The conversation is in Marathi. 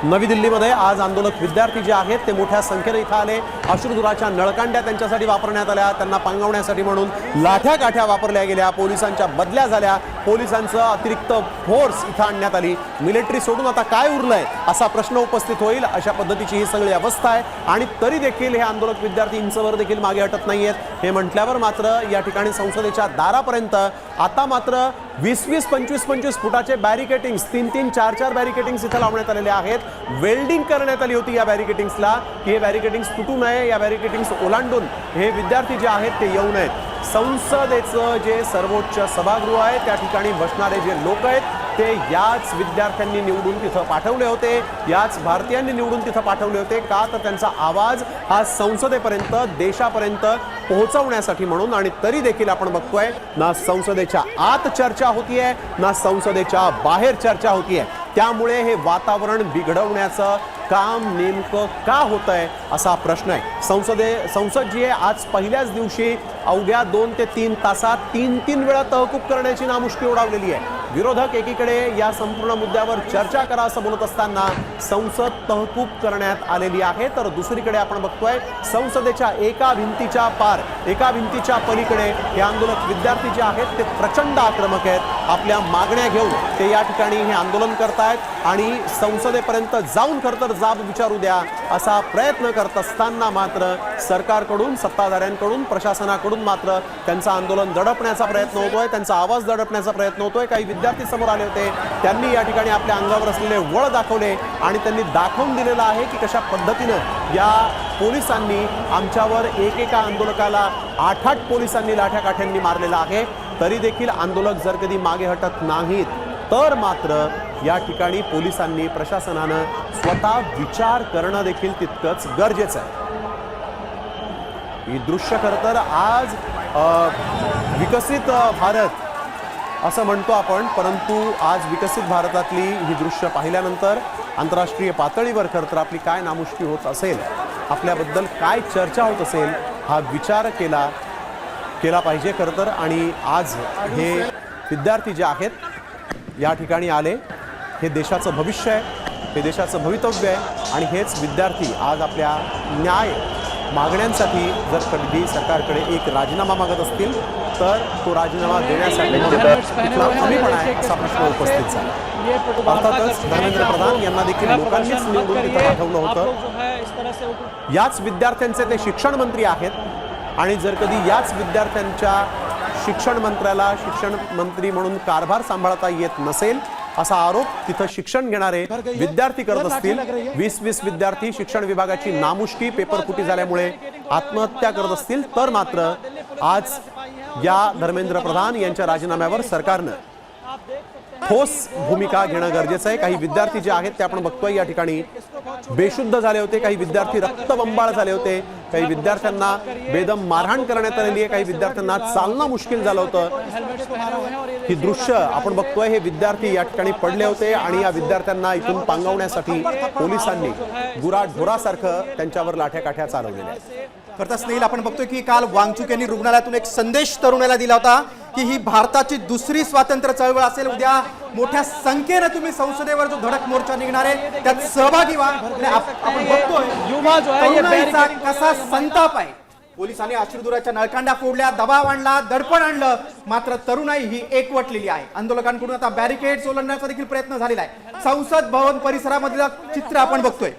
नवी दिल्लीमध्ये आज आंदोलक विद्यार्थी जे आहेत ते मोठ्या संख्येने इथं आले। अश्रुधुराच्या नळकांड्या त्यांच्यासाठी वापरण्यात आल्या, त्यांना पांगवण्यासाठी म्हणून लाठ्या काठ्या वापरल्या गेल्या, पोलिसांच्या बदल्या झाल्या, पोलिसांचं अतिरिक्त फोर्स इथं आणण्यात आली। मिलिटरी सोडून आता काय उरलंय असा प्रश्न उपस्थित होईल, अशा पद्धतीची ही सगळी अवस्था आहे। आणि तरी देखील हे आंदोलक विद्यार्थी इंचवर देखील मागे हटत नाहीयेत। हे म्हटल्यावर मात्र या ठिकाणी संसदेच्या दारापर्यंत आता मात्र 20-20, 25-25 फुटाचे बॅरिकेटिंग्स, 3-3, 4-4 बॅरिकेटिंग्स इथं लावण्यात आलेले आहेत। वेल्डिंग करण्यात आली होती या बॅरिकेटिंग्सला की हे बॅरिकेटिंग्स तुटू नये, या बॅरिकेटिंग्स ओलांडून हे विद्यार्थी जे आहेत ते येऊ नयेत। संसदेचं जे सर्वोच्च सभागृह आहे त्या ठिकाणी बसणारे जे लोक आहेत ते याच विद्यार्थ्यांनी निवडून तिथं पाठवले होते, याच भारतीयांनी निवडून तिथं पाठवले होते। का तर त्यांचा आवाज हा संसदेपर्यंत, देशापर्यंत पोहोचवण्यासाठी म्हणून। आणि तरी देखील आपण बघतोय ना संसदेच्या आत चर्चा होतीये ना संसदेच्या बाहेर चर्चा होतीये। त्यामुळे हे वातावरण बिघडवण्याचं काम नेमकं का होतंय असा प्रश्न आहे। संसद जी आहे आज पहिल्याच दिवशी अवघ्या 2 ते 3 तासात 3-3 वेळा तहकूब करण्याची नामुष्की उडावलेली आहे। विरोधक एकीकडे या संपूर्ण मुद्द्यावर चर्चा करा असं बोलत असताना संसद तहकूब करण्यात आलेली आहे, तर दुसरीकडे आपण बघतोय संसदेच्या एका भिंतीच्या पार, एका भिंतीच्या पलीकडे हे आंदोलक विद्यार्थी जे आहेत ते प्रचंड आक्रमक आहेत। आपल्या मागण्या घेऊन ते या ठिकाणी हे आंदोलन करतायत आणि संसदेपर्यंत जाऊन खरं तर जाब विचारू द्या असा प्रयत्न करत असताना मात्र सरकारकडून, सत्ताधाऱ्यांकडून, प्रशासनाकडून मात्र त्यांचं आंदोलन दडपण्याचा प्रयत्न होतोय, त्यांचा आवाज दडपण्याचा प्रयत्न होतोय। काही विद्यार्थी समोर आले होते, त्यांनी या ठिकाणी आपल्या अंगावर असलेले वळ दाखवले आणि त्यांनी दाखवून दिलेलं आहे की कशा पद्धतीनं या पोलिसांनी आमच्यावर एकेका आंदोलकाला 8-8 पोलिसांनी लाठ्याकाठ्यांनी मारलेला आहे। तरी देखील आंदोलक जर कधी मागे हटत नाहीत तर मात्र या ठिकाणी पोलिसांनी, प्रशासनानं स्वतः विचार करणं देखील तितकंच गरजेचं आहे। ही दृश्य खरं तर आज विकसित भारत असं म्हणतो आपण, परंतु आज विकसित भारतातली ही दृश्य पाहिल्यानंतर आंतरराष्ट्रीय पातळीवर खरं तर आपली काय नामुष्की होत असेल, आपल्याबद्दल काय चर्चा होत असेल हा विचार केला पाहिजे खरं तर। आणि आज हे विद्यार्थी जे आहेत या ठिकाणी आले, हे देशाचं भविष्य आहे, हे देशाचं भवितव्य आहे आणि हेच विद्यार्थी आज आपल्या न्याय मागण्यांसाठी जर कधी सरकारकडे एक राजीनामा मागत असतील तर तो राजीनामा देण्यासाठी कमीपणा आहे असा प्रश्न उपस्थित झाला। अर्थातच धर्मेंद्र प्रधान यांना देखील लोकांनीच निवडून तिथं पाठवलं होतं। याच विद्यार्थ्यांचे ते शिक्षण मंत्री आहेत आणि जर कधी याच विद्यार्थ्यांच्या शिक्षण मंत्र्याला शिक्षण मंत्री म्हणून कारभार सांभाळता येत नसेल असा आरोप तिथं शिक्षण घेणारे विद्यार्थी करत असतील, 20-20 विद्यार्थी शिक्षण विभागाची नामुष्की, पेपरफुटी झाल्यामुळे आत्महत्या करत असतील तर मात्र आज या धर्मेंद्र प्रधान यांच्या राजीनाम्यावर सरकारनं ठोस भूमिका घेणं गरजेचं आहे। काही विद्यार्थी जे आहेत ते आपण बघतोय या ठिकाणी बेशुद्ध झाले होते, काही विद्यार्थी रक्तबंबाळ झाले होते, काही विद्यार्थ्यांना बेदम मारहाण करण्यात आलेली आहे, काही विद्यार्थ्यांना चालणं मुश्किल झालं होतं। ही दृश्य आपण बघतोय, हे विद्यार्थी या ठिकाणी पडले होते आणि या विद्यार्थ्यांना इथून पांगवण्यासाठी पोलिसांनी गुराढोरासारखं त्यांच्यावर लाठ्याकाठ्या चालवलेल्या आहेत। करता स्नेहिल, आपण बघतोय की काल वांगचुक यांनी रुग्णालयातून एक संदेश तरुणाला दिला होता की ही भारताची दुसरी स्वातंत्र्य चळवळ असेल, उद्या मोठ्या संख्येने तुम्ही संसदेवर जो धडक मोर्चा निघणार आहे त्यात सहभागी व्हा। आपण बघतोय कसा संताप आहे, पोलिसांनी अश्रुधुराच्या नळकांड्या फोडल्या, दबाव आणला, दडपण आणलं, मात्र तरुणाई ही एकवटलेली आहे। आंदोलकांकडून आता बॅरिकेड्स ओलांडण्याचा देखील प्रयत्न झालेला आहे। संसद भवन परिसरामधलं चित्र आपण बघतोय।